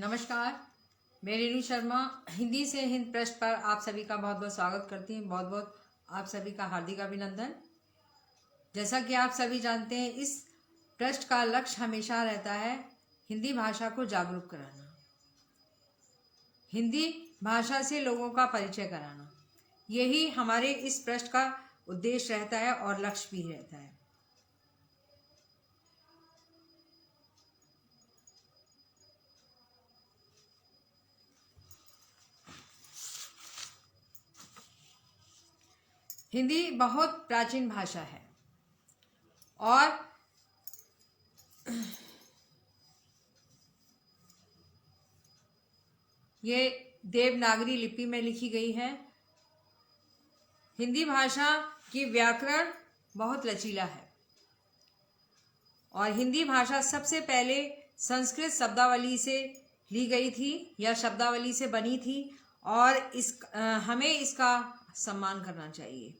नमस्कार, मैं रेणु शर्मा हिंदी से हिंद पृष्ठ पर आप सभी का बहुत बहुत स्वागत करती हूँ। बहुत बहुत आप सभी का हार्दिक अभिनंदन। जैसा कि आप सभी जानते हैं, इस पृष्ठ का लक्ष्य हमेशा रहता है हिंदी भाषा को जागरूक कराना, हिंदी भाषा से लोगों का परिचय कराना। यही हमारे इस पृष्ठ का उद्देश्य रहता है और लक्ष्य भी रहता है। हिंदी बहुत प्राचीन भाषा है और ये देवनागरी लिपि में लिखी गई है। हिंदी भाषा की व्याकरण बहुत लचीला है और हिंदी भाषा सबसे पहले संस्कृत शब्दावली से ली गई थी या शब्दावली से बनी थी और हमें इसका सम्मान करना चाहिए,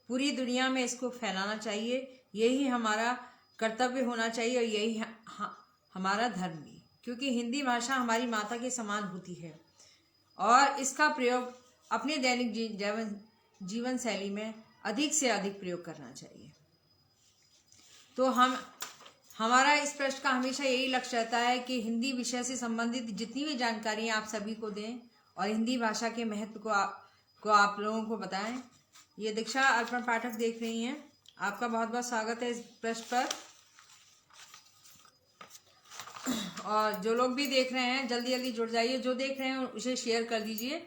पूरी दुनिया में इसको फैलाना चाहिए। यही हमारा कर्तव्य होना चाहिए और यही हमारा धर्म भी, क्योंकि हिंदी भाषा हमारी माता के समान होती है और इसका प्रयोग अपने दैनिक जीवन शैली में अधिक से अधिक प्रयोग करना चाहिए। तो हमारा इस पृष्ठ का हमेशा यही लक्ष्य रहता है कि हिंदी विषय से संबंधित जितनी भी जानकारियाँ आप सभी को दें और हिंदी भाषा के महत्व को आप लोगों को बताएं। ये दीक्षा अर्पण पाठक देख रही हैं, आपका बहुत बहुत स्वागत है इस पृष्ठ पर। और जो लोग भी देख रहे हैं जल्दी जल्दी जुड़ जाइए, जो देख रहे हैं उसे शेयर कर दीजिए।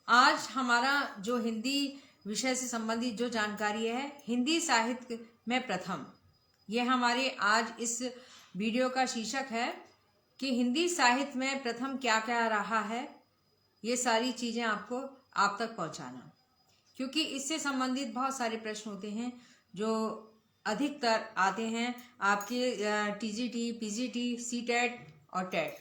आज हमारा जो हिंदी विषय से संबंधित जो जानकारी है, हिंदी साहित्य में प्रथम, यह हमारे आज इस वीडियो का शीर्षक है कि हिंदी साहित्य में प्रथम क्या क्या रहा है। ये सारी चीज़ें आप तक पहुंचाना, क्योंकि इससे संबंधित बहुत सारे प्रश्न होते हैं जो अधिकतर आते हैं आपके टीजीटी, पीजीटी, सीटेट और टेट।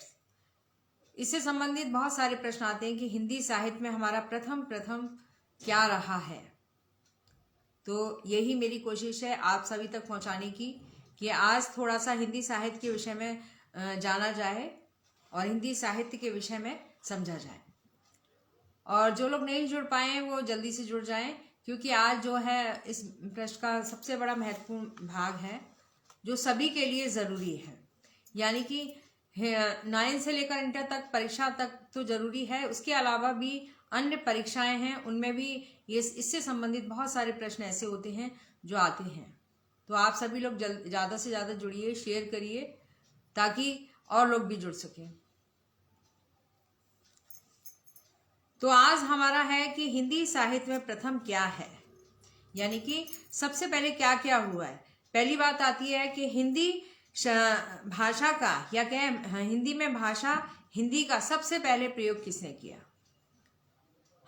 इससे संबंधित बहुत सारे प्रश्न आते हैं कि हिंदी साहित्य में हमारा प्रथम क्या रहा है। तो यही मेरी कोशिश है आप सभी तक पहुंचाने की कि आज थोड़ा सा हिंदी साहित्य के विषय में जाना जाए और हिंदी साहित्य के विषय में समझा जाए। और जो लोग नहीं जुड़ पाए हैं वो जल्दी से जुड़ जाएं, क्योंकि आज जो है इस पृष्ठ का सबसे बड़ा महत्वपूर्ण भाग है जो सभी के लिए ज़रूरी है। यानी कि 9 से लेकर इंटर तक परीक्षा तक तो ज़रूरी है, उसके अलावा भी अन्य परीक्षाएं हैं, उनमें भी इससे संबंधित बहुत सारे प्रश्न ऐसे होते हैं जो आते हैं। तो आप सभी लोग ज़्यादा से ज़्यादा जुड़िए, शेयर करिए ताकि और लोग भी जुड़ सकें। तो आज हमारा है कि हिंदी साहित्य में प्रथम क्या है, यानी कि सबसे पहले क्या क्या हुआ है। पहली बात आती है कि हिंदी भाषा का या कहें हिंदी में हिंदी का सबसे पहले प्रयोग किसने किया।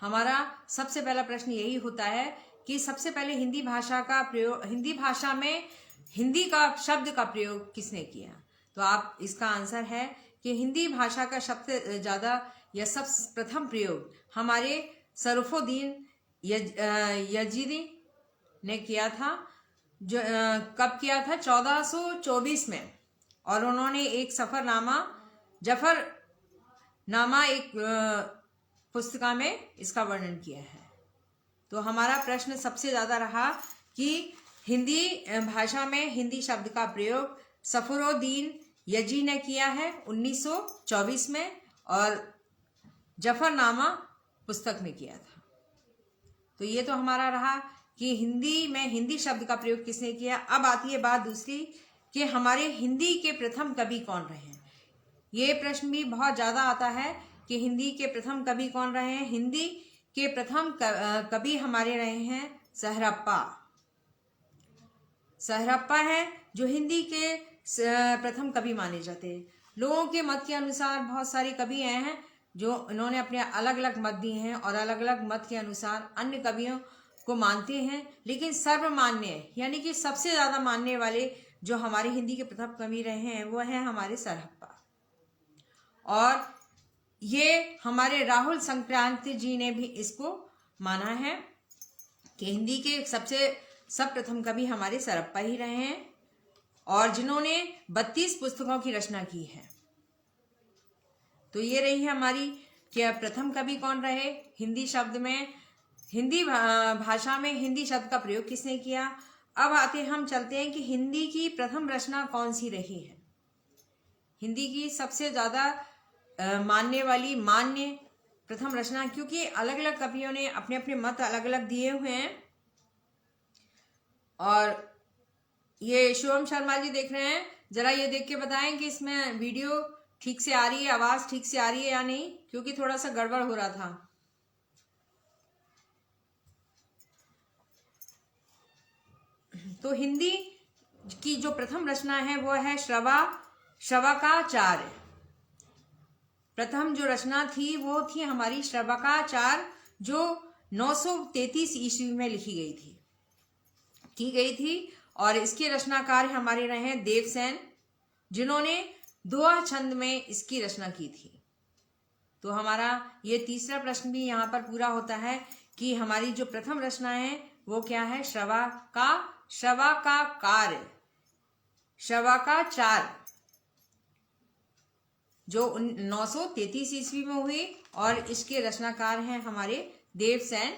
हमारा सबसे पहला प्रश्न यही होता है कि सबसे पहले हिंदी भाषा का प्रयोग, हिंदी भाषा में हिंदी का शब्द का प्रयोग किसने किया। तो आप इसका आंसर है कि हिंदी भाषा का सबसे ज़्यादा या सबसे प्रथम प्रयोग हमारे शरफुद्दीन यजीदी ने किया था। जो कब किया था? 1424 में। और उन्होंने एक जफरनामा एक पुस्तिका में इसका वर्णन किया है। तो हमारा प्रश्न सबसे ज़्यादा रहा कि हिंदी भाषा में हिंदी शब्द का प्रयोग शरफुद्दीन यजी ने किया है 1924 में और जफरनामा पुस्तक में किया था। तो ये तो हमारा रहा कि हिंदी में हिंदी शब्द का प्रयोग किसने किया। अब आती है बात दूसरी कि हमारे हिंदी के प्रथम कवि कौन रहे हैं। ये प्रश्न भी बहुत ज़्यादा आता है कि हिंदी के प्रथम कवि कौन रहे हैं। हिंदी के प्रथम कवि हमारे रहे हैं सहरप्पा है जो हिंदी के प्रथम कवि माने जाते हैं। लोगों के मत के अनुसार बहुत सारे कवि आए हैं जो इन्होंने अपने अलग अलग मत दिए हैं और अलग अलग मत के अनुसार अन्य कवियों को मानते हैं, लेकिन सर्वमान्य यानी कि सबसे ज़्यादा मानने वाले जो हमारे हिंदी के प्रथम कवि रहे हैं वो हैं हमारे सहरप्पा। और ये हमारे राहुल संक्रांति जी ने भी इसको माना है कि हिंदी के सब प्रथम कवि हमारे सरप्पा ही रहे हैं और जिन्होंने 32 पुस्तकों की रचना की है। तो ये रही है हमारी कि प्रथम कवि कौन रहे, हिंदी शब्द में, हिंदी भाषा में हिंदी शब्द का प्रयोग किसने किया। अब हम चलते हैं कि हिंदी की प्रथम रचना कौन सी रही है। हिंदी की सबसे ज्यादा मान्य प्रथम रचना, क्योंकि अलग अलग कवियों ने अपने अपने मत अलग अलग दिए हुए हैं। और ये शिवम शर्मा जी देख रहे हैं, जरा ये देख के बताएं कि इसमें वीडियो ठीक से आ रही है, आवाज ठीक से आ रही है या नहीं, क्योंकि थोड़ा सा गड़बड़ हो रहा था। तो हिंदी की जो प्रथम रचना है वो है श्रवकाचार्य। प्रथम जो रचना थी वो थी हमारी श्रवकाचार्य, जो 933 ईस्वी में की गई थी। और इसके रचनाकार हमारे रहे हैं देवसेन, जिन्होंने दोहा छंद में इसकी रचना की थी। तो हमारा ये तीसरा प्रश्न भी यहाँ पर पूरा होता है कि हमारी जो प्रथम रचना है वो क्या है, श्रवकाचार्य, जो 933 ईस्वी में हुई। और इसके रचनाकार हैं हमारे देवसेन,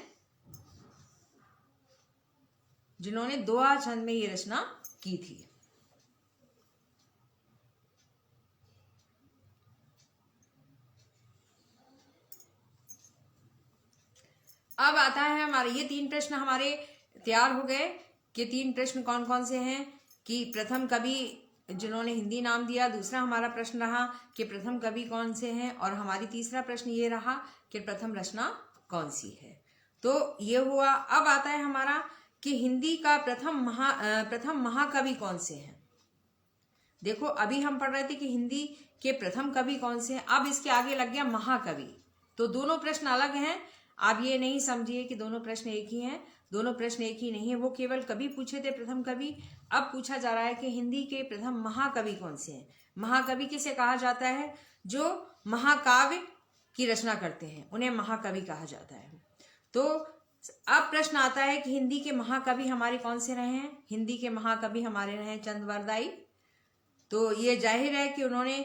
जिन्होंने दोहा छंद में ये रचना की थी। अब आता है हमारे ये 3 प्रश्न हमारे तैयार हो गए कि 3 प्रश्न कौन कौन से हैं, कि प्रथम कवि जिन्होंने हिंदी नाम दिया, दूसरा हमारा प्रश्न रहा कि प्रथम कवि कौन से हैं, और हमारी तीसरा प्रश्न ये रहा कि प्रथम रचना कौन सी है। तो ये हुआ। अब आता है हमारा कि हिंदी का प्रथम महाकवि कौन से हैं। देखो अभी हम पढ़ रहे थे कि हिंदी के प्रथम कवि कौन से हैं, अब इसके आगे लग गया महाकवि। तो दोनों प्रश्न अलग हैं। आप ये नहीं समझिए कि दोनों प्रश्न एक ही हैं, दोनों प्रश्न एक ही नहीं है। वो केवल कवि पूछे थे प्रथम कवि, अब पूछा जा रहा है कि हिंदी के प्रथम महाकवि कौन से हैं। महाकवि किसे कहा जाता है, जो महाकाव्य की रचना करते हैं, उन्हें महाकवि कहा जाता है। तो अब प्रश्न आता है कि हिंदी के महाकवि हमारे कौन से रहे हैं। हिंदी के महाकवि हमारे रहे चंद्रवरदाई। तो ये जाहिर है कि उन्होंने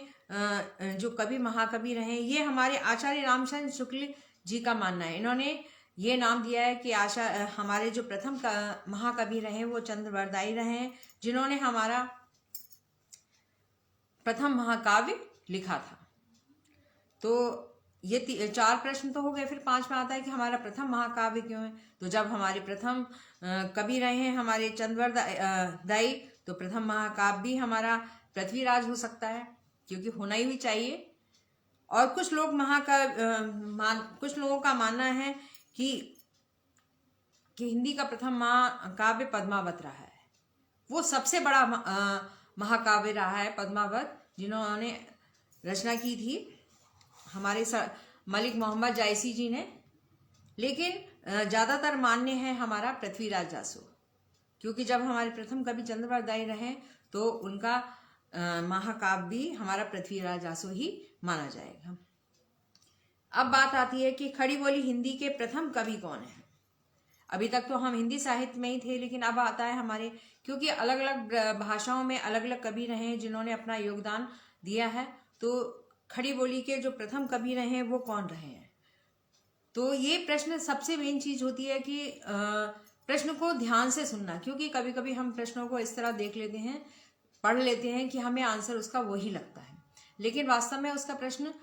जो कवि महाकवि रहे, ये हमारे आचार्य रामचंद्र शुक्ल जी का मानना है। इन्होंने ये नाम दिया है कि हमारे जो प्रथम महाकवि रहे वो चंद्रवरदाई रहे हैं, जिन्होंने हमारा प्रथम महाकाव्य लिखा था। तो ये 4 प्रश्न तो हो गए। फिर 5 में आता है कि हमारा प्रथम महाकाव्य क्यों है। तो जब हमारे प्रथम कवि रहे हैं हमारे चंद्रवरदाई, तो प्रथम महाकाव्य भी हमारा पृथ्वीराज हो सकता है, क्योंकि होना ही भी चाहिए। और कुछ लोगों का मानना है कि हिंदी का प्रथम महाकाव्य पद्मावत रहा है। वो सबसे बड़ा महाकाव्य रहा है पद्मावत, जिन्होंने रचना की थी हमारे मलिक मोहम्मद जायसी जी ने। लेकिन ज्यादातर मान्य है हमारा पृथ्वीराज जासू, क्योंकि जब हमारे प्रथम कवि चंद्रवरदाई रहे तो उनका महाकाव्य भी हमारा पृथ्वीराज जासू ही माना जाएगा। अब बात आती है कि खड़ी बोली हिंदी के प्रथम कवि कौन है। अभी तक तो हम हिंदी साहित्य में ही थे, लेकिन अब आता है हमारे, क्योंकि अलग अलग भाषाओं में अलग अलग कवि रहे हैं जिन्होंने अपना योगदान दिया है। तो खड़ी बोली के जो प्रथम कवि रहे हैं वो कौन रहे हैं। तो ये प्रश्न सबसे मेन चीज होती है कि प्रश्न को ध्यान से सुनना, क्योंकि कभी कभी हम प्रश्नों को इस तरह देख लेते हैं, पढ़ लेते हैं कि हमें आंसर उसका वही लगता है, लेकिन वास्तव में उसका प्रश्न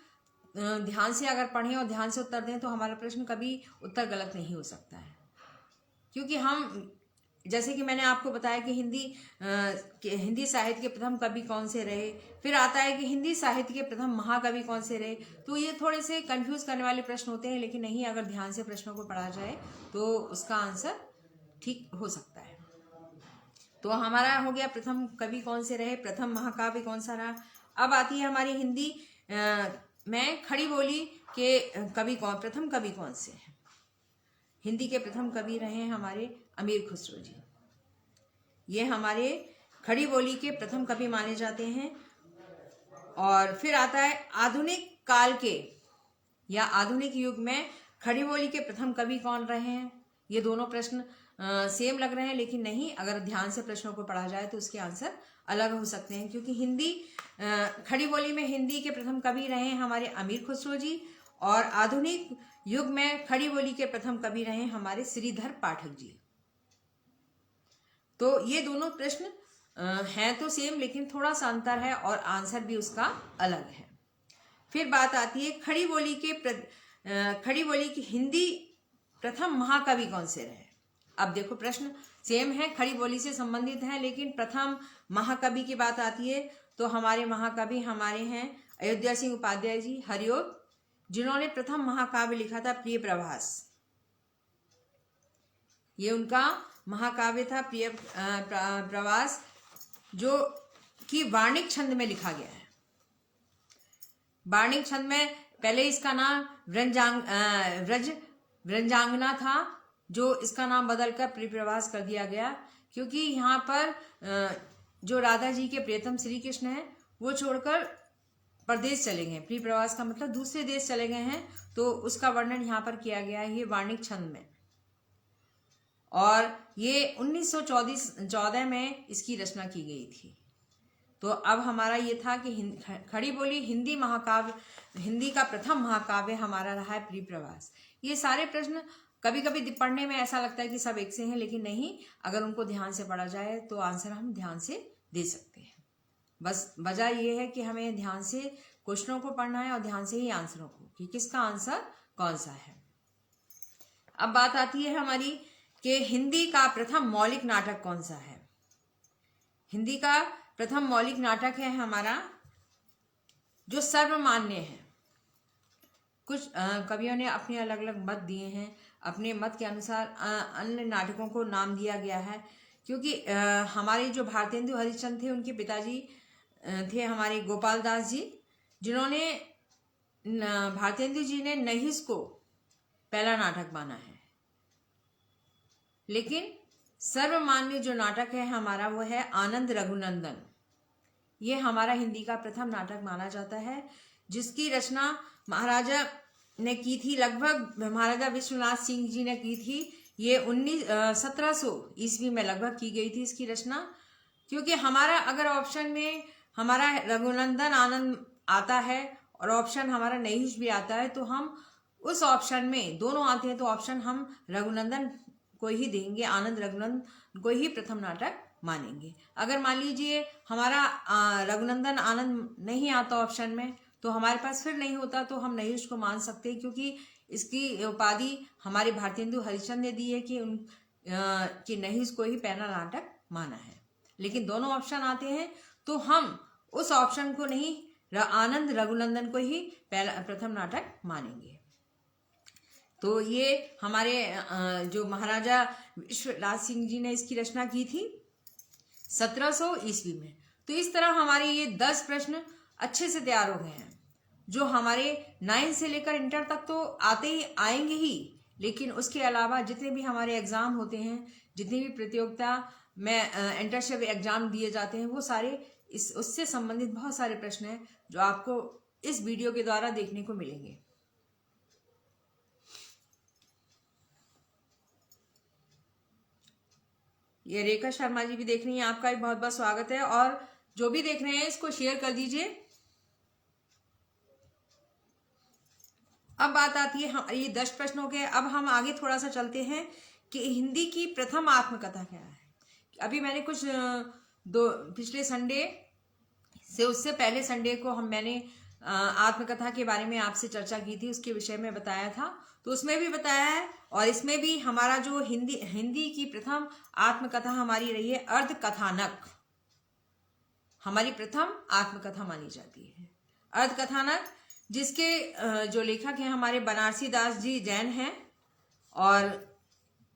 ध्यान से अगर पढ़ें और ध्यान से उत्तर दें तो हमारा प्रश्न कभी उत्तर गलत नहीं हो सकता है। क्योंकि हम, जैसे कि मैंने आपको बताया कि हिंदी साहित्य के प्रथम कवि कौन से रहे, फिर आता है कि हिंदी साहित्य के प्रथम महाकवि कौन से रहे। तो ये थोड़े से कंफ्यूज करने वाले प्रश्न होते हैं, लेकिन नहीं, अगर ध्यान से प्रश्नों को पढ़ा जाए तो उसका आंसर ठीक हो सकता है। तो हमारा हो गया प्रथम कवि कौन से रहे, प्रथम महाकाव्य कौन सा रहा। अब आती है हमारी हिंदी में खड़ी बोली के प्रथम कवि कौन से हैं। हिंदी के प्रथम कवि रहे हमारे अमीर खुसरो जी। ये हमारे खड़ी बोली के प्रथम कवि माने जाते हैं। और फिर आता है आधुनिक काल के या आधुनिक युग में खड़ी बोली के प्रथम कवि कौन रहे हैं। ये दोनों प्रश्न सेम लग रहे हैं, लेकिन नहीं, अगर ध्यान से प्रश्नों को पढ़ा जाए तो उसके आंसर अलग हो सकते हैं। क्योंकि हिंदी खड़ी बोली में हिंदी के प्रथम कवि रहे हैं हमारे अमीर खुसरो जी, और आधुनिक युग में खड़ी बोली के प्रथम कवि रहे हैं हमारे श्रीधर पाठक जी। तो ये दोनों प्रश्न हैं तो सेम, लेकिन थोड़ा सा अंतर है और आंसर भी उसका अलग है। फिर बात आती है खड़ी बोली की हिंदी प्रथम महाकवि कौन से रहे। अब देखो प्रश्न सेम है, खड़ी बोली से संबंधित है, लेकिन प्रथम महाकवि की बात आती है तो हमारे महाकवि हमारे हैं अयोध्या सिंह उपाध्याय जी हरिओद, जिन्होंने प्रथम महाकाव्य लिखा था प्रिय प्रवास। ये उनका महाकाव्य था प्रिय प्रवास, जो कि वार्णिक छंद में लिखा गया है। वार्णिक छंद में पहले इसका नाम व्रजांगना था, जो इसका नाम बदलकर प्रिय प्रवास कर दिया गया, क्योंकि यहाँ पर जो राधा जी के प्रियतम श्री कृष्ण हैं वो छोड़कर परदेश चले गए। प्रिय प्रवास का मतलब दूसरे देश चले गए हैं, तो उसका वर्णन यहाँ पर किया गया है ये वार्णिक छंद में। और ये 1914 में इसकी रचना की गई थी। तो अब हमारा ये था कि खड़ी बोली हिंदी का प्रथम महाकाव्य हमारा रहा है प्रिय प्रवास। ये सारे प्रश्न कभी कभी पढ़ने में ऐसा लगता है कि सब एक से हैं, लेकिन नहीं, अगर उनको ध्यान से पढ़ा जाए तो आंसर हम ध्यान से दे सकते हैं। बस वजह ये है कि हमें ध्यान से क्वेश्चनों को पढ़ना है और ध्यान से ही आंसरों को, कि किसका आंसर कौन सा है। अब बात आती है हमारी कि हिंदी का प्रथम मौलिक नाटक कौन सा है। हिंदी का प्रथम मौलिक नाटक है हमारा जो सर्वमान्य है। कुछ कवियों ने अपने अलग अलग मत दिए हैं, अपने मत के अनुसार अन्य नाटकों को नाम दिया गया है। क्योंकि हमारे जो भारतेंदु हरिश्चंद्र थे उनके पिताजी थे हमारे गोपाल दास जी, जिन्होंने भारतेंदु जी ने नहिस को पहला नाटक माना है। लेकिन सर्वमान्य जो नाटक है हमारा वो है आनंद रघुनंदन। ये हमारा हिंदी का प्रथम नाटक माना जाता है, जिसकी रचना महाराजा ने की थी, लगभग महाराजा विश्वनाथ सिंह जी ने की थी। ये 1700 ईस्वी में लगभग की गई थी इसकी रचना। क्योंकि हमारा अगर ऑप्शन में हमारा रघुनंदन आनंद आता है और ऑप्शन हमारा नहिस भी आता है, तो हम उस ऑप्शन में दोनों आते हैं तो ऑप्शन हम रघुनंदन को ही देंगे, आनंद रघुनंदन को ही प्रथम नाटक मानेंगे। अगर मान लीजिए हमारा रघुनंदन आनंद नहीं आता ऑप्शन में, तो हमारे पास फिर नहीं होता तो हम नहिस को मान सकते हैं, क्योंकि इसकी उपाधि हमारे भारतेंदु हरिश्चंद्र ने दी है कि नहिस को ही पहला नाटक माना है। लेकिन दोनों ऑप्शन आते हैं तो हम उस ऑप्शन को नहीं, आनंद रघुनंदन को ही पहला प्रथम नाटक मानेंगे। तो ये हमारे जो महाराजा विश्वनाथ सिंह जी ने इसकी रचना की थी 1700 ईस्वी में। तो इस तरह हमारे ये 10 प्रश्न अच्छे से तैयार हो गए हैं, जो हमारे 9 से लेकर इंटर तक तो आते ही आएंगे ही, लेकिन उसके अलावा जितने भी हमारे एग्जाम होते हैं, जितनी भी प्रतियोगिता में इंटरशिप एग्जाम दिए जाते हैं, वो सारे उससे संबंधित बहुत सारे प्रश्न हैं जो आपको इस वीडियो के द्वारा देखने को मिलेंगे। ये रेखा शर्मा जी भी देख रही हैं, आपका भी बहुत बहुत स्वागत है, और जो भी देख रहे हैं इसको शेयर कर दीजिए। अब बात आती है ये 10 प्रश्नों के। अब हम आगे थोड़ा सा चलते हैं कि हिंदी की प्रथम आत्मकथा क्या है। अभी मैंने कुछ पिछले संडे से उससे पहले संडे को मैंने आत्मकथा के बारे में आपसे चर्चा की थी, उसके विषय में बताया था, तो उसमें भी बताया है। और इसमें भी हमारा जो हिंदी की प्रथम आत्मकथा हमारी रही है अर्ध कथानक, हमारी प्रथम आत्मकथा मानी जाती है अर्ध कथानक, जिसके जो लेखक हैं हमारे बनारसी दास जी जैन हैं, और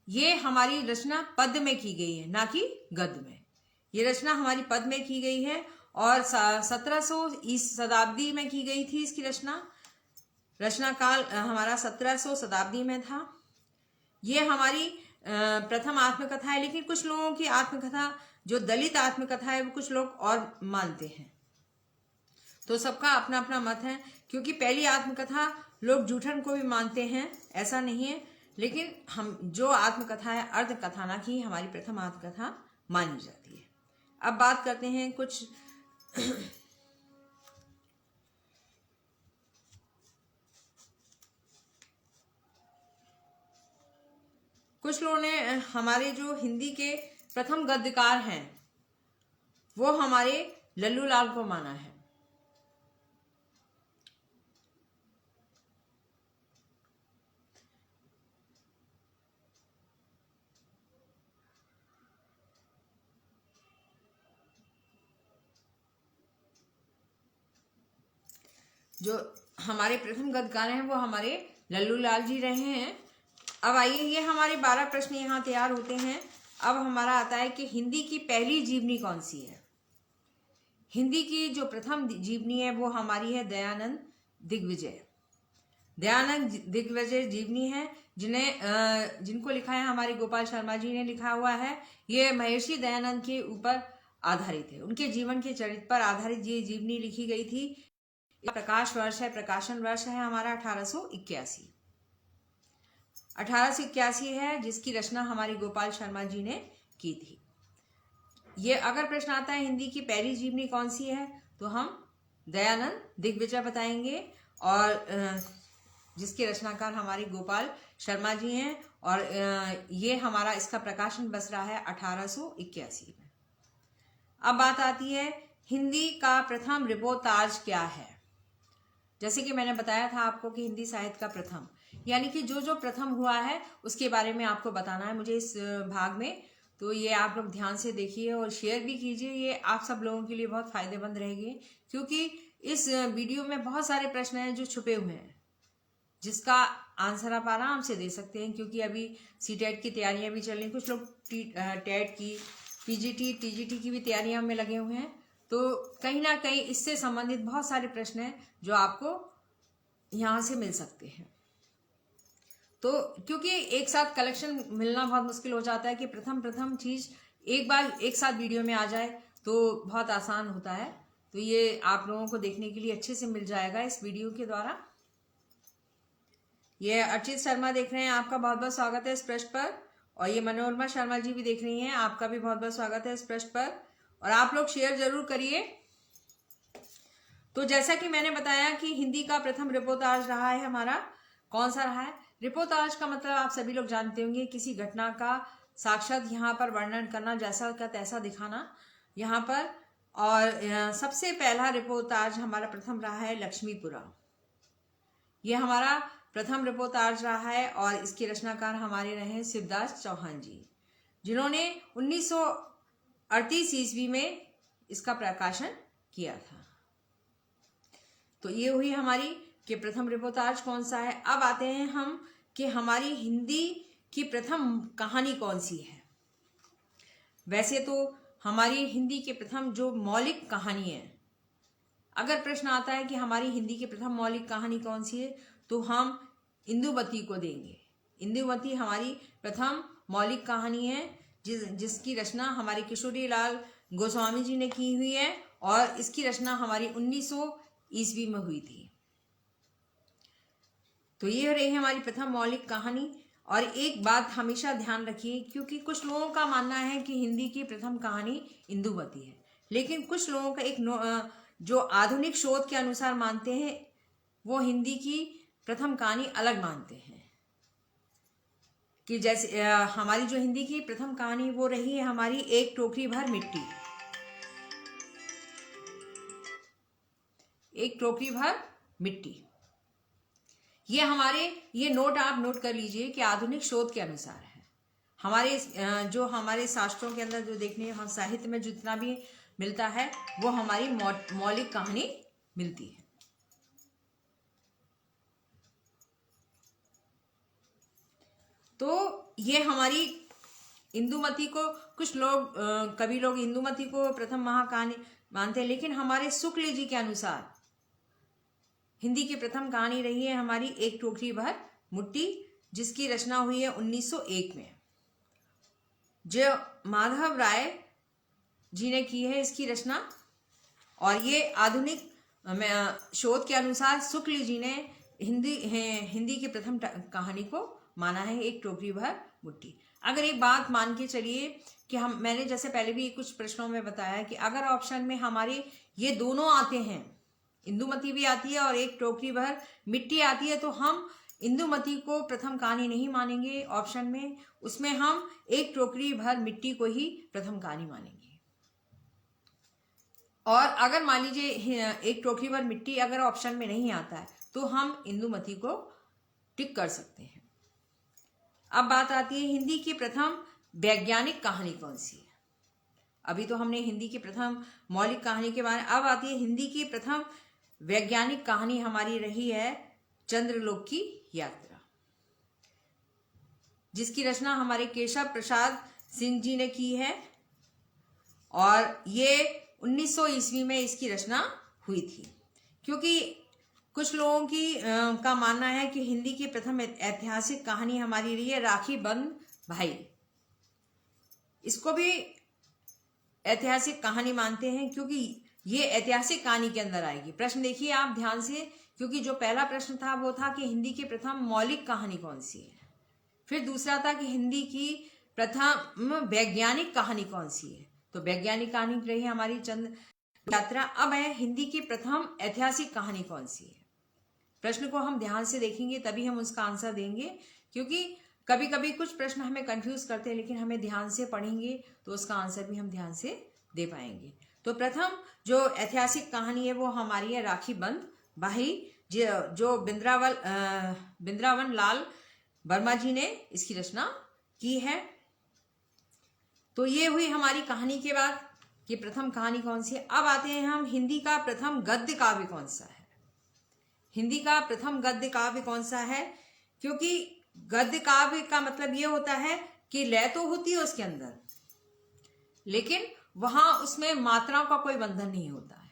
ये हमारी रचना पद्य में की गई है, ना कि गद्य में। ये रचना हमारी पद्य में की गई है और 1700 शताब्दी में की गई थी इसकी रचना काल हमारा 1700 शताब्दी में था। ये हमारी प्रथम आत्मकथा है। लेकिन कुछ लोगों की आत्मकथा जो दलित आत्मकथा है वो कुछ लोग और मानते हैं, तो सबका अपना अपना मत है। क्योंकि पहली आत्मकथा लोग जूठन को भी मानते हैं, ऐसा नहीं है, लेकिन हम जो आत्मकथा है अर्ध कथानक ही हमारी प्रथम आत्मकथा मानी जाती है। अब बात करते हैं कुछ लोगों ने हमारे जो हिंदी के प्रथम गद्यकार हैं वो हमारे लल्लू लाल को माना है। जो हमारे प्रथम गद्यकार हैं वो हमारे लल्लू लाल जी रहे हैं। अब आइए, ये हमारे 12 प्रश्न यहाँ तैयार होते हैं। अब हमारा आता है कि हिंदी की पहली जीवनी कौन सी है। हिंदी की जो प्रथम जीवनी है वो हमारी है दयानंद दिग्विजय। दयानंद दिग्विजय जीवनी है जिनको लिखा है हमारे गोपाल शर्मा जी ने लिखा हुआ है। ये महर्षि दयानंद के ऊपर आधारित है, उनके जीवन के चरित्र पर आधारित ये जीवनी लिखी गई थी। प्रकाश वर्ष है, प्रकाशन वर्ष है हमारा 1881। 1881 है, जिसकी रचना हमारे गोपाल शर्मा जी ने की थी। ये अगर प्रश्न आता है हिंदी की पहली जीवनी कौन सी है तो हम दयानंद दिग्विजय बताएंगे, और जिसके रचनाकार हमारे गोपाल शर्मा जी हैं, और ये हमारा इसका प्रकाशन बस रहा है 1881 में। अब बात आती है हिंदी का प्रथम रिपोर्टाज क्या है। जैसे कि मैंने बताया था आपको कि हिंदी साहित्य का प्रथम, यानी कि जो प्रथम हुआ है उसके बारे में आपको बताना है मुझे इस भाग में। तो ये आप लोग ध्यान से देखिए और शेयर भी कीजिए, ये आप सब लोगों के लिए बहुत फायदेमंद रहेगी, क्योंकि इस वीडियो में बहुत सारे प्रश्न हैं जो छुपे हुए हैं, जिसका आंसर आप आराम से दे सकते हैं, क्योंकि अभी सीटेट की तैयारियां भी चल रही हैं। कुछ लोग टेट की, पीजीटी, टीजीटी की भी तैयारियां में लगे हुए हैं। तो कहीं ना कहीं इससे संबंधित बहुत सारे प्रश्न हैं जो आपको यहाँ से मिल सकते हैं। तो क्योंकि एक साथ कलेक्शन मिलना बहुत मुश्किल हो जाता है कि प्रथम चीज एक बार एक साथ वीडियो में आ जाए तो बहुत आसान होता है। तो ये आप लोगों को देखने के लिए अच्छे से मिल जाएगा इस वीडियो के द्वारा। ये अर्चित शर्मा देख रहे हैं, आपका बहुत बहुत स्वागत है इस पृष्ठ पर। और ये मनोरमा शर्मा जी भी देख रही हैं, आपका भी बहुत बहुत स्वागत है इस पृष्ठ पर। और आप लोग शेयर जरूर करिए। तो जैसा कि मैंने बताया कि हिंदी का प्रथम रिपोर्टाज रहा है हमारा, कौन सा रहा है। रिपोर्टाज का मतलब आप सभी लोग जानते होंगे, किसी घटना का साक्षात यहाँ पर वर्णन करना, जैसा का तैसा दिखाना यहाँ पर। और सबसे पहला रिपोर्टाज हमारा प्रथम रहा है लक्ष्मीपुरा। ये हमारा प्रथम रिपोर्टाज रहा है और इसके रचनाकार हमारे रहे हैं शिवदास चौहान जी, जिन्होंने 1938 ईस्वी में इसका प्रकाशन किया था। तो ये हुई हमारी कि प्रथम रिपोर्टाज कौन सा है। अब आते हैं हम कि हमारी हिंदी की प्रथम कहानी कौन सी है। वैसे तो हमारी हिंदी के प्रथम जो मौलिक कहानी है, अगर प्रश्न आता है कि हमारी हिंदी की प्रथम मौलिक कहानी कौन सी है तो हम इंदुमती को देंगे। इंदुमती हमारी प्रथम मौलिक कहानी है जिसकी रचना हमारे किशोरी लाल गोस्वामी जी ने की हुई है, और इसकी रचना हमारी 1900 ईस्वी में हुई थी। तो ये रही हमारी प्रथम मौलिक कहानी। और एक बात हमेशा ध्यान रखिए, क्योंकि कुछ लोगों का मानना है कि हिंदी की प्रथम कहानी इंदुमती है, लेकिन कुछ लोगों का एक जो आधुनिक शोध के अनुसार मानते हैं वो हिंदी की प्रथम कहानी अलग मानते हैं। कि जैसे हमारी जो हिंदी की प्रथम कहानी वो रही है हमारी एक टोकरी भर मिट्टी। एक टोकरी भर मिट्टी, ये नोट आप नोट कर लीजिए कि आधुनिक शोध के अनुसार है। हमारे शास्त्रों के अंदर जो देखने हम साहित्य में जितना भी मिलता है वो हमारी मौलिक कहानी मिलती है। तो ये हमारी इंदुमती को कुछ लोग कभी लोग इंदुमती को प्रथम महाकहानी मानते हैं, लेकिन हमारे शुक्ल जी के अनुसार हिंदी की प्रथम कहानी रही है हमारी एक टोकरी भर मिट्टी, जिसकी रचना हुई है 1901 में, जो माधव राय जी ने की है इसकी रचना। और ये आधुनिक शोध के अनुसार शुक्ल जी ने हिंदी की प्रथम कहानी को माना है एक टोकरी भर मिट्टी। अगर एक बात मान के चलिए कि मैंने जैसे पहले भी कुछ प्रश्नों में बताया कि अगर ऑप्शन में हमारे ये दोनों आते हैं, इंदुमती भी आती है और एक टोकरी भर मिट्टी आती है, तो हम इंदुमती को प्रथम कहानी नहीं मानेंगे ऑप्शन में, उसमें हम एक टोकरी भर मिट्टी को ही प्रथम कहानी मानेंगे। और अगर मान लीजिए एक टोकरी भर मिट्टी अगर ऑप्शन में नहीं आता है तो हम इंदुमती को टिक कर सकते हैं। अब बात आती है हिंदी की प्रथम वैज्ञानिक कहानी कौन सी है। अभी तो हमने हिंदी की प्रथम मौलिक कहानी के बारे में, अब आती है हिंदी की प्रथम वैज्ञानिक कहानी हमारी रही है चंद्रलोक की यात्रा, जिसकी रचना हमारे केशव प्रसाद सिंह जी ने की है और ये 1900 ईस्वी में इसकी रचना हुई थी। क्योंकि कुछ लोगों की का मानना है कि हिंदी की प्रथम ऐतिहासिक कहानी हमारी रही है राखी बंद भाई। इसको भी ऐतिहासिक कहानी मानते हैं क्योंकि ये ऐतिहासिक कहानी के अंदर आएगी। प्रश्न देखिए आप ध्यान से, क्योंकि जो पहला प्रश्न था वो था कि हिंदी की प्रथम मौलिक कहानी कौन सी है, फिर दूसरा था कि हिंदी की प्रथम वैज्ञानिक कहानी कौन सी है, तो वैज्ञानिक कहानी रही हमारी चंद्र यात्रा। अब है हिंदी की प्रथम ऐतिहासिक कहानी कौन सी है। प्रश्न को हम ध्यान से देखेंगे तभी हम उसका आंसर देंगे, क्योंकि कभी कभी कुछ प्रश्न हमें कंफ्यूज करते हैं, लेकिन हमें ध्यान से पढ़ेंगे तो उसका आंसर भी हम ध्यान से दे पाएंगे। तो प्रथम जो ऐतिहासिक कहानी है वो हमारी है राखी बंद भाई, जो बिंद्रावन लाल वर्मा जी ने इसकी रचना की है। तो ये हुई हमारी कहानी के बाद कि प्रथम कहानी कौन सी है। अब आते हैं हम हिंदी का प्रथम गद्य काव्य कौन सा है। हिंदी का प्रथम गद्य काव्य कौन सा है, क्योंकि गद्य काव्य का मतलब ये होता है कि लय तो होती है उसके अंदर, लेकिन वहां उसमें मात्राओं का कोई बंधन नहीं होता है,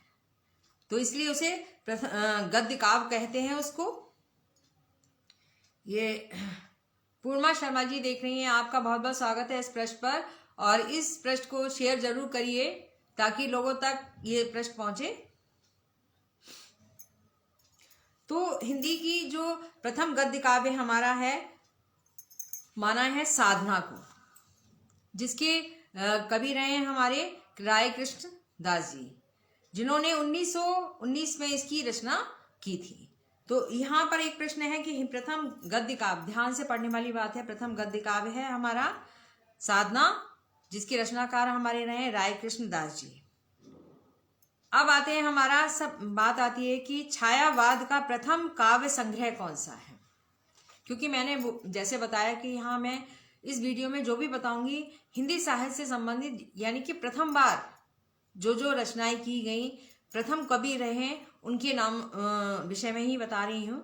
तो इसलिए उसे गद्य काव्य कहते हैं उसको। ये पूर्णिमा शर्मा जी देख रही हैं, आपका बहुत बहुत स्वागत है इस पृष्ठ पर, और इस पृष्ठ को शेयर जरूर करिए ताकि लोगों तक ये पृष्ठ पहुंचे। तो हिंदी की जो प्रथम गद्य काव्य हमारा है माना है साधना को, जिसके कवि रहे हैं हमारे राय कृष्ण दास जी, जिन्होंने 1919 में इसकी रचना की थी। तो यहाँ पर एक प्रश्न है कि प्रथम गद्य काव्य, ध्यान से पढ़ने वाली बात है, प्रथम गद्य काव्य है हमारा साधना, जिसके रचनाकार हमारे रहे राय कृष्ण दास जी। अब आते हैं हमारा सब बात आती है कि छायावाद का प्रथम काव्य संग्रह कौन सा है। क्योंकि मैंने जैसे बताया कि यहाँ मैं इस वीडियो में जो भी बताऊंगी हिंदी साहित्य से संबंधित, यानी कि प्रथम बार जो रचनाएं की गई, प्रथम कवि रहे, उनके नाम विषय में ही बता रही हूँ।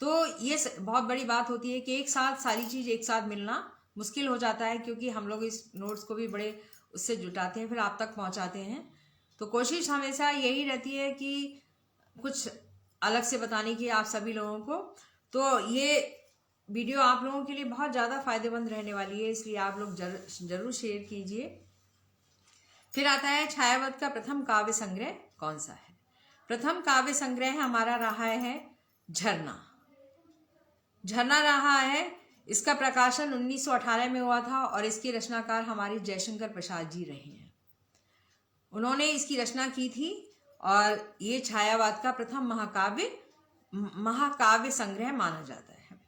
तो ये बहुत बड़ी बात होती है कि एक साथ सारी चीज एक साथ मिलना मुश्किल हो जाता है, क्योंकि हम लोग इस नोट्स को भी बड़े उससे जुटाते हैं, फिर आप तक पहुंचाते हैं। तो कोशिश हमेशा यही रहती है कि कुछ अलग से बताने की आप सभी लोगों को। तो ये वीडियो आप लोगों के लिए बहुत ज़्यादा फायदेमंद रहने वाली है, इसलिए आप लोग जरूर शेयर कीजिए। फिर आता है छायावाद का प्रथम काव्य संग्रह कौन सा है। प्रथम काव्य संग्रह हमारा रहा है झरना। झरना रहा है, इसका प्रकाशन 1918 में हुआ था और इसके रचनाकार हमारे जयशंकर प्रसाद जी रहे हैं। उन्होंने इसकी रचना की थी और ये छायावाद का प्रथम महाकाव्य संग्रह माना जाता है।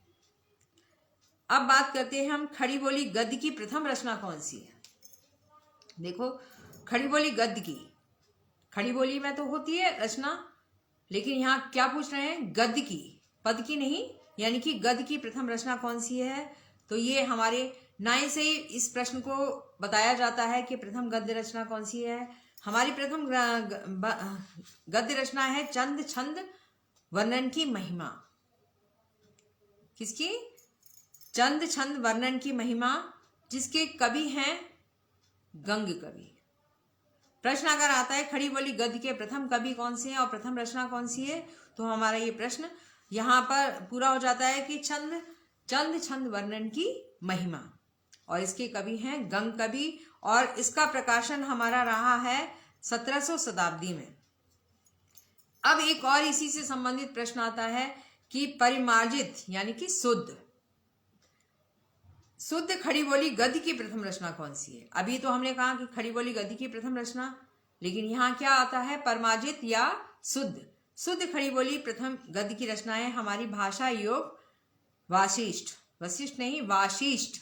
अब बात करते हैं हम खड़ी बोली गद्य की प्रथम रचना कौन सी है। देखो, खड़ी बोली गद्य की, खड़ी बोली में तो होती है रचना, लेकिन यहाँ क्या पूछ रहे हैं, गद्य की, पद की नहीं, यानी कि गद्य की प्रथम रचना कौन सी है। तो ये हमारे 9 से ही इस प्रश्न को बताया जाता है कि प्रथम गद्य रचना कौन सी है। हमारी प्रथम गद्य रचना है चंद छंद वर्णन की महिमा। किसकी? चंद छंद वर्णन की महिमा, जिसके कवि हैं गंग कवि। प्रश्न अगर आता है खड़ी बोली गद्य के प्रथम कवि कौन से हैं और प्रथम रचना कौन सी है, तो हमारा ये प्रश्न यहाँ पर पूरा हो जाता है कि चंद छंद वर्णन की महिमा, और इसके कवि हैं गंग कवि, और इसका प्रकाशन हमारा रहा है 1700 शताब्दी में। अब एक और इसी से संबंधित प्रश्न आता है कि परिमार्जित यानी कि शुद्ध, शुद्ध खड़ी बोली गद्य की प्रथम रचना कौन सी है? अभी तो हमने कहा कि खड़ी बोली गद्य की प्रथम रचना, लेकिन यहाँ क्या आता है? परमाजित या शुद्ध। शुद्ध खड़ी बोली प्रथम गद्य की रचना है हमारी भाषा योग वाशिष्ठ, वशिष्ठ नहीं वाशिष्ठ,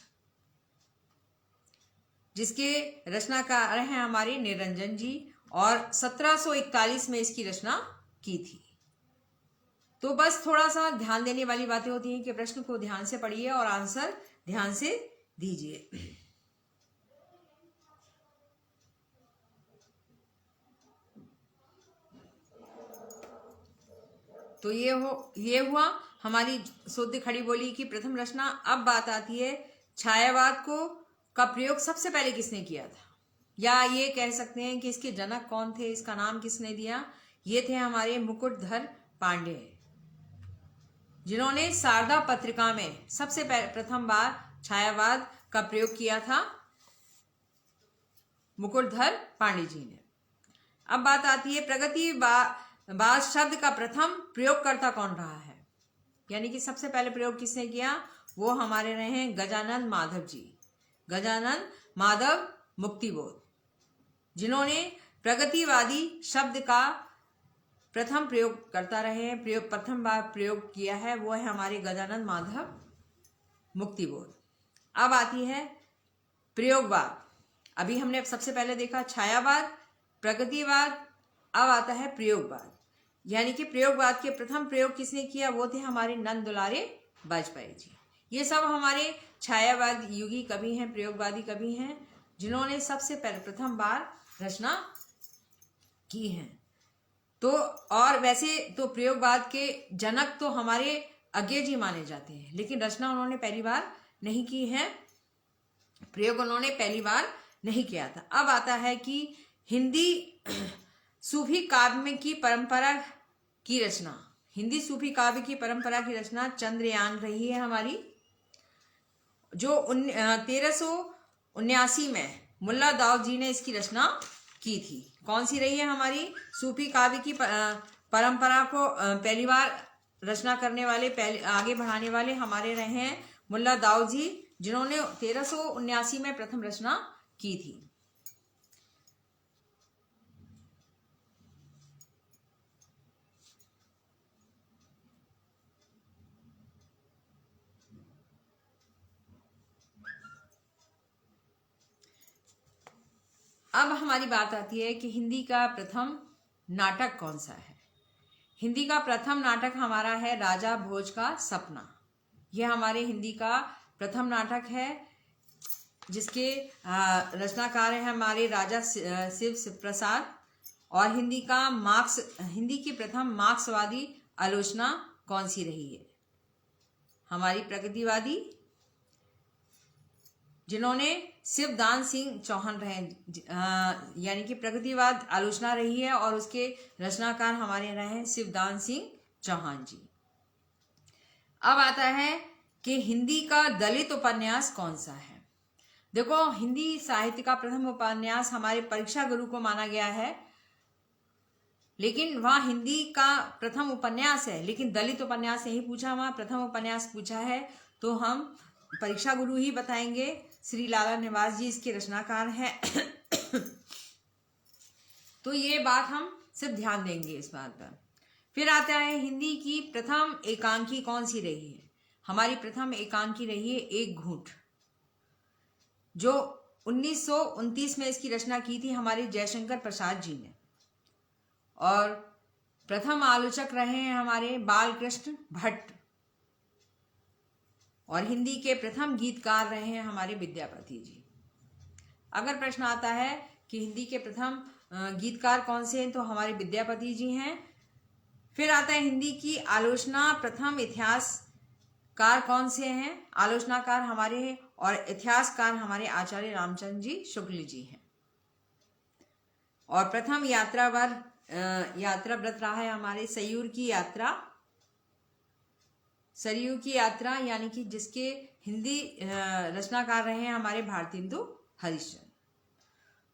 जिसके रचनाकार हैं हमारे निरंजन जी, और 1741 में इसकी रचना की थी। तो बस थोड़ा सा ध्यान देने वाली बातें होती हैं कि प्रश्न को ध्यान से पढ़िए और आंसर ध्यान से दीजिए। तो ये हुआ हमारी शुद्ध खड़ी बोली की प्रथम रचना। अब बात आती है छायावाद का प्रयोग सबसे पहले किसने किया था, या ये कह सकते हैं कि इसके जनक कौन थे, इसका नाम किसने दिया? ये थे हमारे मुकुटधर पांडे, जिन्होंने शारदा पत्रिका में सबसे प्रथम बार छायावाद का प्रयोग किया था, मुकुटधर पांडे जी ने। अब बात आती है प्रगतिवाद शब्द का प्रथम प्रयोगकर्ता कौन रहा है, यानी कि सबसे पहले प्रयोग किसने किया? वो हमारे रहे हैं गजानन माधव जी, गजानन माधव मुक्तिबोध, जिन्होंने प्रगतिवादी शब्द का प्रथम प्रयोग करता रहे हैं, प्रथम बार प्रयोग किया है, वो है हमारे गजानन माधव मुक्तिबोध। अब आती है प्रयोगवाद। अभी हमने सबसे पहले देखा छायावाद, प्रगतिवाद, अब आता है प्रयोगवाद, यानी कि प्रयोगवाद के प्रथम प्रयोग किसने किया? वो थे हमारे नंद दुलारे वाजपेयी जी। ये सब हमारे छायावाद युगी कवि हैं, प्रयोगवादी कवि हैं, जिन्होंने सबसे पहले प्रथम बार रचना की है। तो और वैसे तो प्रयोगवाद के जनक तो हमारे अज्ञे जी माने जाते हैं, लेकिन रचना उन्होंने पहली बार नहीं की है, प्रयोग उन्होंने पहली बार नहीं किया था। अब आता है कि हिंदी सूफी काव्य की परंपरा की रचना, हिंदी सूफी काव्य की परंपरा की रचना चंद्रयान रही है हमारी, जो 1379 में मुल्ला दाऊद जी ने इसकी रचना की थी। कौन सी रही है? हमारी सूफी काव्य की परंपरा को पहली बार रचना करने वाले, पहले आगे बढ़ाने वाले हमारे रहे हैं मुल्ला दाऊद जी, जिन्होंने 1379 में प्रथम रचना की थी। अब हमारी बात आती है कि हिंदी का प्रथम नाटक कौन सा है। हिंदी का प्रथम नाटक हमारा है राजा भोज का सपना। यह हमारे हिंदी का प्रथम नाटक है, जिसके रचनाकार हैं हमारे राजा शिव प्रसाद। और हिंदी की प्रथम मार्क्सवादी आलोचना कौन सी रही है? हमारी प्रगतिवादी, जिन्होंने शिवदान सिंह चौहान रहे, यानी कि प्रगतिवाद आलोचना रही है, और उसके रचनाकार हमारे रहे हैं शिवदान सिंह चौहान जी। अब आता है कि हिंदी का दलित उपन्यास कौन सा है। देखो, हिंदी साहित्य का प्रथम उपन्यास हमारे परीक्षा गुरु को माना गया है, लेकिन वहाँ हिंदी का प्रथम उपन्यास है, लेकिन दलित उपन्यास नहीं पूछा, वहाँ प्रथम उपन्यास पूछा है। तो हम परीक्षा गुरु ही बताएंगे। श्री लाला निवास जी इसके रचनाकार हैं। तो ये बात हम सिर्फ ध्यान देंगे इस बात पर। फिर आता है हिंदी की प्रथम एकांकी कौन सी रही है। हमारी प्रथम एकांकी रही है एक घूंट, जो 1929 में इसकी रचना की थी हमारे जयशंकर प्रसाद जी ने। और प्रथम आलोचक रहे हैं हमारे बालकृष्ण भट्ट, और हिंदी के प्रथम गीतकार रहे हैं हमारे विद्यापति जी। अगर प्रश्न आता है कि हिंदी के प्रथम गीतकार कौन से हैं, तो हमारे विद्यापति जी हैं। फिर आता है हिंदी की आलोचना प्रथम इतिहासकार कौन से हैं। आलोचनाकार हमारे हैं और इतिहासकार हमारे आचार्य रामचंद्र जी शुक्ल जी हैं। और प्रथम यात्रा व्रत रहा है हमारे सरयू की यात्रा, यानी कि जिसके हिंदी रचनाकार रहे हैं हमारे भारतेंदु हरिश्चंद्र।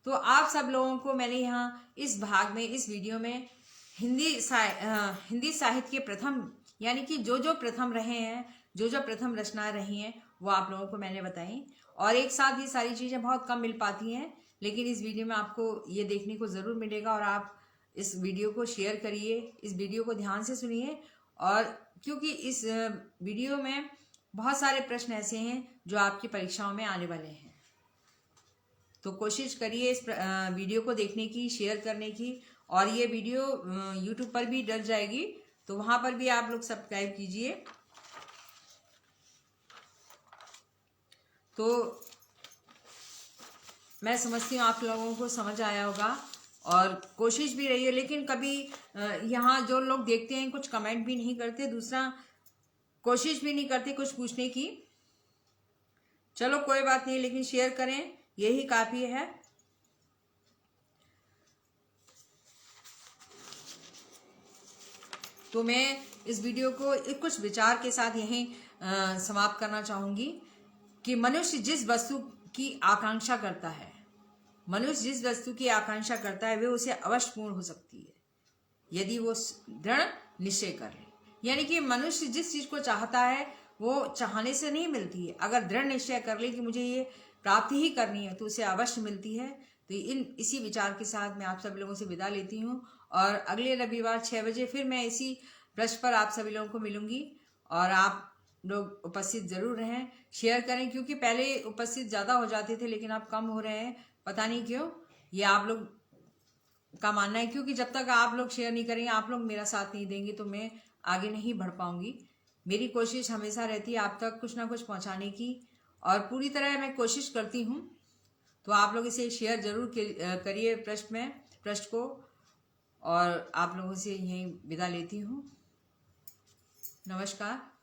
तो आप सब लोगों को मैंने यहाँ इस भाग में, इस वीडियो में हिंदी साहित्य के प्रथम, यानी कि जो प्रथम रहे हैं, जो प्रथम रचना रही हैं, वो आप लोगों को मैंने बताई। और एक साथ ये सारी चीज़ें बहुत कम मिल पाती हैं, लेकिन इस वीडियो में आपको ये देखने को ज़रूर मिलेगा। और आप इस वीडियो को शेयर करिए, इस वीडियो को ध्यान से सुनिए। और क्योंकि इस वीडियो में बहुत सारे प्रश्न ऐसे हैं जो आपकी परीक्षाओं में आने वाले हैं, तो कोशिश करिए इस वीडियो को देखने की, शेयर करने की। और ये वीडियो यूट्यूब पर भी डल जाएगी, तो वहाँ पर भी आप लोग सब्सक्राइब कीजिए। तो मैं समझती हूँ आप लोगों को समझ आया होगा और कोशिश भी रही है। लेकिन कभी यहाँ जो लोग देखते हैं कुछ कमेंट भी नहीं करते, दूसरा कोशिश भी नहीं करते कुछ पूछने की। चलो कोई बात नहीं, लेकिन शेयर करें, यही काफ़ी है। तो मैं इस वीडियो को कुछ विचार के साथ यहीं समाप्त करना चाहूँगी कि मनुष्य जिस वस्तु की आकांक्षा करता है, मनुष्य जिस वस्तु की आकांक्षा करता है वे उसे अवश्य पूर्ण हो सकती है यदि वो दृढ़ निश्चय कर ले। यानी कि मनुष्य जिस चीज़ को चाहता है वो चाहने से नहीं मिलती है, अगर दृढ़ निश्चय कर ले कि मुझे ये प्राप्ति ही करनी है तो उसे अवश्य मिलती है। तो इसी विचार के साथ मैं आप सभी लोगों से विदा लेती हूँ और अगले रविवार 6 बजे फिर मैं इसी प्रश्न पर आप सभी लोगों को मिलूंगी। और आप लोग उपस्थित जरूर रहें, शेयर करें, क्योंकि पहले उपस्थित ज़्यादा हो जाते थे लेकिन अब कम हो रहे हैं, पता नहीं क्यों। ये आप लोग का मानना है, क्योंकि जब तक आप लोग शेयर नहीं करेंगे, आप लोग मेरा साथ नहीं देंगे तो मैं आगे नहीं बढ़ पाऊंगी। मेरी कोशिश हमेशा रहती है आप तक कुछ ना कुछ पहुंचाने की, और पूरी तरह मैं कोशिश करती हूं। तो आप लोग इसे शेयर जरूर करिए प्रश्न को। और आप लोगों से यहीं विदा लेती हूं। नमस्कार।